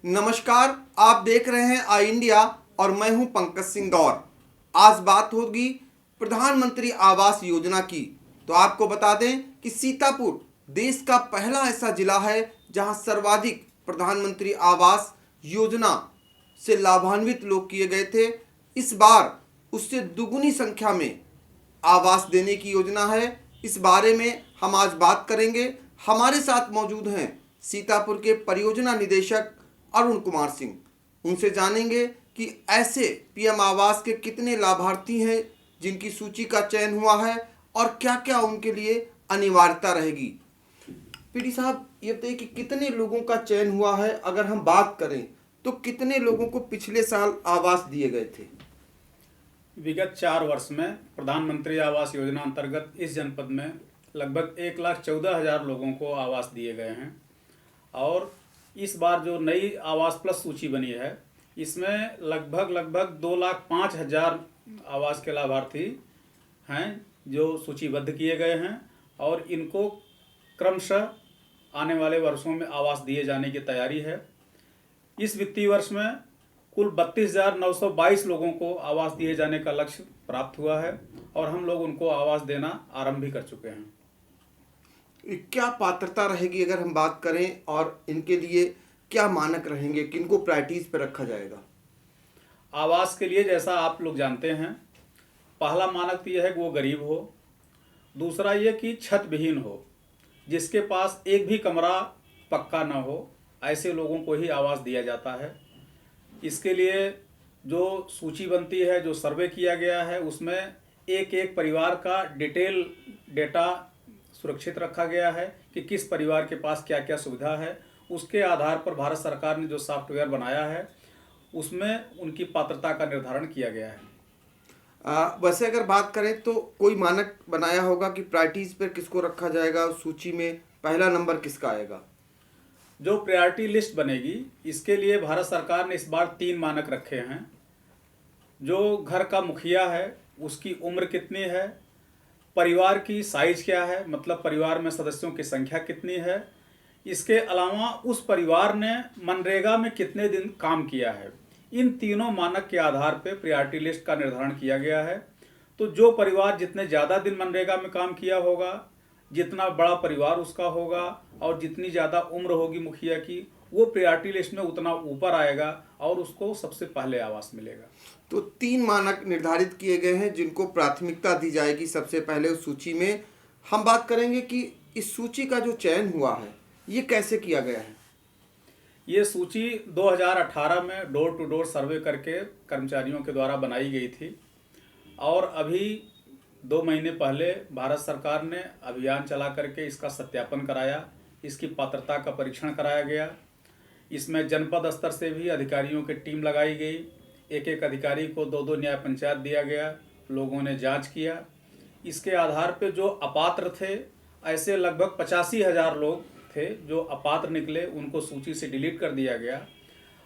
नमस्कार, आप देख रहे हैं आई इंडिया और मैं हूं पंकज सिंह गौर। आज बात होगी प्रधानमंत्री आवास योजना की। तो आपको बता दें कि सीतापुर देश का पहला ऐसा जिला है जहां सर्वाधिक प्रधानमंत्री आवास योजना से लाभान्वित लोग किए गए थे। इस बार उससे दुगुनी संख्या में आवास देने की योजना है। इस बारे में हम आज बात करेंगे। हमारे साथ मौजूद हैं सीतापुर के परियोजना निदेशक अरुण कुमार सिंह। उनसे जानेंगे कि ऐसे पीएम आवास के कितने लाभार्थी हैं जिनकी सूची का चयन हुआ है और क्या क्या उनके लिए अनिवार्यता रहेगी। पीडी साहब, ये बताइए कि कितने लोगों का चयन हुआ है। अगर हम बात करें तो कितने लोगों को पिछले साल आवास दिए गए थे। विगत 4 वर्ष में प्रधानमंत्री आवास योजना अंतर्गत इस जनपद में लगभग 1,14,000 लोगों को आवास दिए गए हैं। और इस बार जो नई आवास प्लस सूची बनी है, इसमें लगभग 2,05,000 आवास के लाभार्थी हैं जो सूचीबद्ध किए गए हैं और इनको क्रमशः आने वाले वर्षों में आवास दिए जाने की तैयारी है। इस वित्तीय वर्ष में कुल 32,922 लोगों को आवास दिए जाने का लक्ष्य प्राप्त हुआ है और हम लोग उनको आवास देना आरंभ भी कर चुके हैं। क्या पात्रता रहेगी अगर हम बात करें, और इनके लिए क्या मानक रहेंगे, किनको प्रायोरिटीज पर रखा जाएगा। आवास के लिए जैसा आप लोग जानते हैं, पहला मानक तो यह है कि वो गरीब हो, दूसरा ये कि छत विहीन हो, जिसके पास एक भी कमरा पक्का न हो, ऐसे लोगों को ही आवास दिया जाता है। इसके लिए जो सूची बनती है, जो सर्वे किया गया है, उसमें एक एक परिवार का डिटेल डेटा सुरक्षित रखा गया है कि किस परिवार के पास क्या क्या सुविधा है। उसके आधार पर भारत सरकार ने जो सॉफ्टवेयर बनाया है, उसमें उनकी पात्रता का निर्धारण किया गया है। वैसे अगर बात करें तो कोई मानक बनाया होगा कि प्रायोरिटीज पर किसको रखा जाएगा, उस सूची में पहला नंबर किसका आएगा। जो प्रायोरिटी लिस्ट बनेगी, इसके लिए भारत सरकार ने इस बार 3 मानक रखे हैं। जो घर का मुखिया है उसकी उम्र कितनी है, परिवार की साइज क्या है, मतलब परिवार में सदस्यों की संख्या कितनी है, इसके अलावा उस परिवार ने मनरेगा में कितने दिन काम किया है। इन तीनों मानक के आधार पर प्रायोरिटी लिस्ट का निर्धारण किया गया है। तो जो परिवार जितने ज़्यादा दिन मनरेगा में काम किया होगा, जितना बड़ा परिवार उसका होगा और जितनी ज़्यादा उम्र होगी मुखिया की, वो प्रायोरिटी लिस्ट में उतना ऊपर आएगा और उसको सबसे पहले आवास मिलेगा। तो 3 मानक निर्धारित किए गए हैं जिनको प्राथमिकता दी जाएगी सबसे पहले उस सूची में। हम बात करेंगे कि इस सूची का जो चयन हुआ है ये कैसे किया गया है। ये सूची 2018 में डोर टू डोर सर्वे करके कर्मचारियों के द्वारा बनाई गई थी और अभी 2 महीने पहले भारत सरकार ने अभियान चला करके इसका सत्यापन कराया, इसकी पात्रता का परीक्षण कराया गया। इसमें जनपद स्तर से भी अधिकारियों की टीम लगाई गई। एक एक अधिकारी को 2-2 न्याय पंचायत दिया गया। लोगों ने जांच किया। इसके आधार पर जो अपात्र थे, ऐसे लगभग 85,000 लोग थे जो अपात्र निकले, उनको सूची से डिलीट कर दिया गया।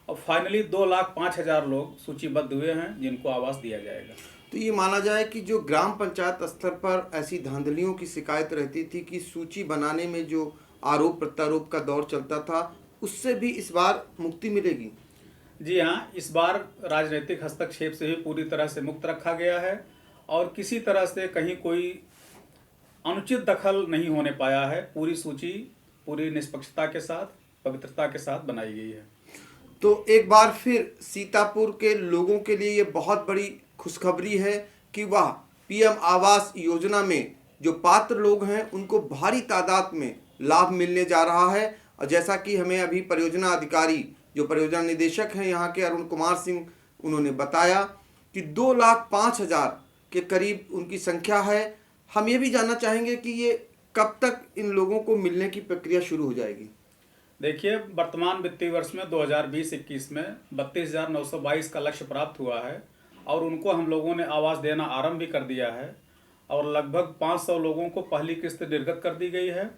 और फाइनली 2,05,000 लोग सूचीबद्ध हुए हैं जिनको आवास दिया जाएगा। तो ये माना जाए कि जो ग्राम पंचायत स्तर पर ऐसी धांधलियों की शिकायत रहती थी कि सूची बनाने में जो आरोप प्रत्यारोप का दौर चलता था, उससे भी इस बार मुक्ति मिलेगी। जी हाँ, इस बार राजनीतिक हस्तक्षेप से भी पूरी तरह से मुक्त रखा गया है और किसी तरह से कहीं कोई अनुचित दखल नहीं होने पाया है। पूरी सूची पूरी निष्पक्षता के साथ, पवित्रता के साथ बनाई गई है। तो एक बार फिर सीतापुर के लोगों के लिए ये बहुत बड़ी खुशखबरी है कि वह पीएम आवास योजना में जो पात्र लोग हैं उनको भारी तादाद में लाभ मिलने जा रहा है। और जैसा कि हमें अभी परियोजना अधिकारी, जो परियोजना निदेशक हैं यहाँ के अरुण कुमार सिंह, उन्होंने बताया कि 2,05,000 के करीब उनकी संख्या है। हम ये भी जानना चाहेंगे कि ये कब तक इन लोगों को मिलने की प्रक्रिया शुरू हो जाएगी। देखिए, वर्तमान वित्तीय वर्ष में 2020-21 में 32,922 का लक्ष्य प्राप्त हुआ है और उनको हम लोगों ने आवास देना आरंभ भी कर दिया है और लगभग 500 लोगों को पहली किस्त निर्गत कर दी गई है।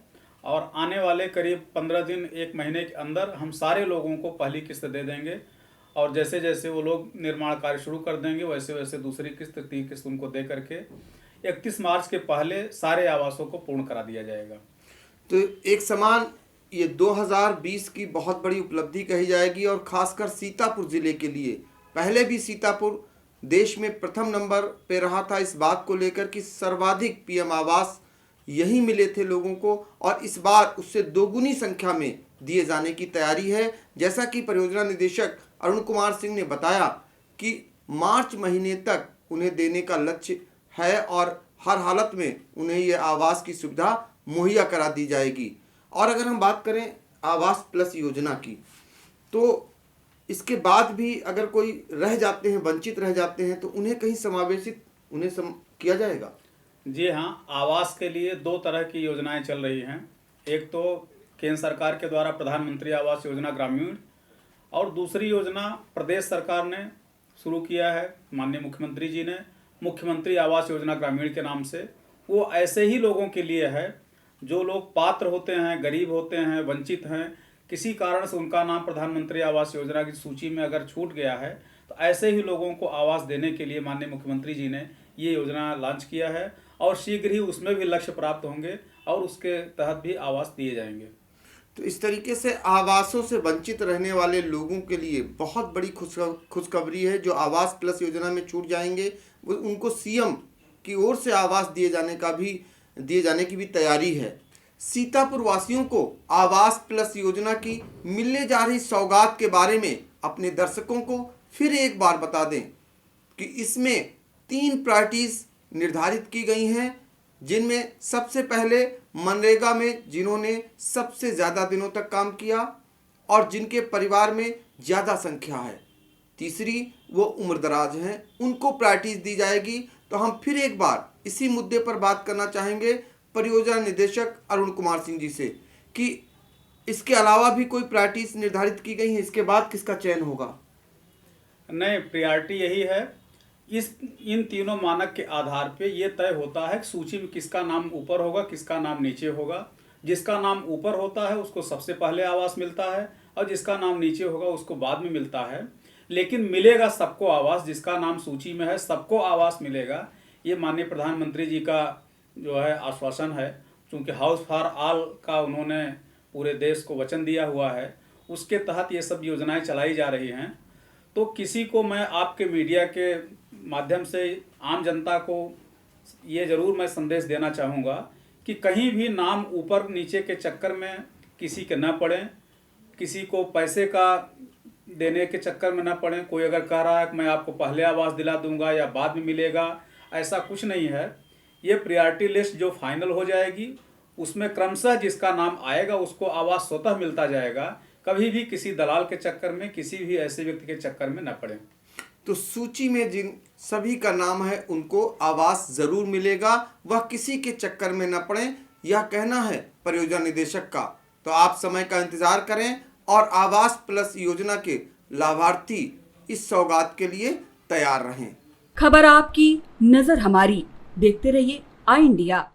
और आने वाले करीब 15 दिन 1 महीने के अंदर हम सारे लोगों को पहली किस्त दे देंगे और जैसे जैसे वो लोग निर्माण कार्य शुरू कर देंगे वैसे वैसे दूसरी किस्त, 3 किस्त उनको दे करके 31 मार्च के पहले सारे आवासों को पूर्ण करा दिया जाएगा। तो एक समान ये 2020 की बहुत बड़ी उपलब्धि कही जाएगी और खासकर सीतापुर जिले के लिए। पहले भी सीतापुर देश में प्रथम नंबर पे रहा था इस बात को लेकर कि सर्वाधिक पीएम आवास यही मिले थे लोगों को, और इस बार उससे दोगुनी संख्या में दिए जाने की तैयारी है। जैसा कि परियोजना निदेशक अरुण कुमार सिंह ने बताया कि मार्च महीने तक उन्हें देने का लक्ष्य है और हर हालत में उन्हें ये आवास की सुविधा मुहैया करा दी जाएगी। और अगर हम बात करें आवास प्लस योजना की, तो इसके बाद भी अगर कोई रह जाते हैं, वंचित रह जाते हैं, तो उन्हें कहीं समावेशित किया जाएगा। जी हाँ, आवास के लिए दो तरह की योजनाएं चल रही हैं। एक तो केंद्र सरकार के द्वारा प्रधानमंत्री आवास योजना ग्रामीण, और दूसरी योजना प्रदेश सरकार ने शुरू किया है, माननीय मुख्यमंत्री जी ने, मुख्यमंत्री आवास योजना ग्रामीण के नाम से। वो ऐसे ही लोगों के लिए है जो लोग पात्र होते हैं, गरीब होते हैं, वंचित हैं, किसी कारण से उनका नाम प्रधानमंत्री आवास योजना की सूची में अगर छूट गया है, तो ऐसे ही लोगों को आवास देने के लिए माननीय मुख्यमंत्री जी ने ये योजना लॉन्च किया है और शीघ्र ही उसमें भी लक्ष्य प्राप्त होंगे और उसके तहत भी आवास दिए जाएंगे। तो इस तरीके से आवासों से वंचित रहने वाले लोगों के लिए बहुत बड़ी खुशखबरी है। जो आवास प्लस योजना में छूट जाएंगे वो उनको सीएम की ओर से आवास दिए जाने की भी तैयारी है। सीतापुर वासियों को आवास प्लस योजना की मिलने जा रही सौगात के बारे में अपने दर्शकों को फिर एक बार बता दें कि इसमें 3 प्रायोरिटीज निर्धारित की गई हैं, जिनमें सबसे पहले मनरेगा में जिन्होंने सबसे ज़्यादा दिनों तक काम किया और जिनके परिवार में ज़्यादा संख्या है। तीसरी वो उम्रदराज हैं, उनको प्रायोरिटीज दी जाएगी। तो हम फिर एक बार इसी मुद्दे पर बात करना चाहेंगे परियोजना निदेशक अरुण कुमार सिंह जी से कि इसके अलावा भी कोई प्रायोरिटीज निर्धारित की गई है, इसके बाद किसका चयन होगा? नहीं, प्रायोरिटी यही है। इन तीनों मानक के आधार पे ये तय होता है कि सूची में किसका नाम ऊपर होगा, किसका नाम नीचे होगा। जिसका नाम ऊपर होता है उसको सबसे पहले आवास मिलता है और जिसका नाम नीचे होगा उसको बाद में मिलता है। लेकिन मिलेगा सबको आवास, जिसका नाम सूची में है सबको आवास मिलेगा। ये माननीय प्रधानमंत्री जी का जो है आश्वासन है, क्योंकि हाउस फॉर ऑल का उन्होंने पूरे देश को वचन दिया हुआ है, उसके तहत ये सब योजनाएं चलाई जा रही हैं। तो किसी को मैं आपके मीडिया के माध्यम से आम जनता को ये ज़रूर मैं संदेश देना चाहूँगा कि कहीं भी नाम ऊपर नीचे के चक्कर में किसी के न पड़ें, किसी को पैसे का देने के चक्कर में न पड़ें। कोई अगर कह रहा है कि मैं आपको पहले आवास दिला दूंगा या बाद में मिलेगा, ऐसा कुछ नहीं है। ये प्रायोरिटी लिस्ट जो फाइनल हो जाएगी उसमें क्रमशः जिसका नाम आएगा उसको आवास स्वतः मिलता जाएगा। कभी भी किसी दलाल के चक्कर में, किसी भी ऐसे व्यक्ति के चक्कर में न पड़े। तो सूची में जिन सभी का नाम है उनको आवास जरूर मिलेगा, वह किसी के चक्कर में न पड़े, यह कहना है परियोजना निदेशक का। तो आप समय का इंतजार करें और आवास प्लस योजना के लाभार्थी इस सौगात के लिए तैयार रहें। खबर आपकी, नजर हमारी। देखते रहिए आई इंडिया।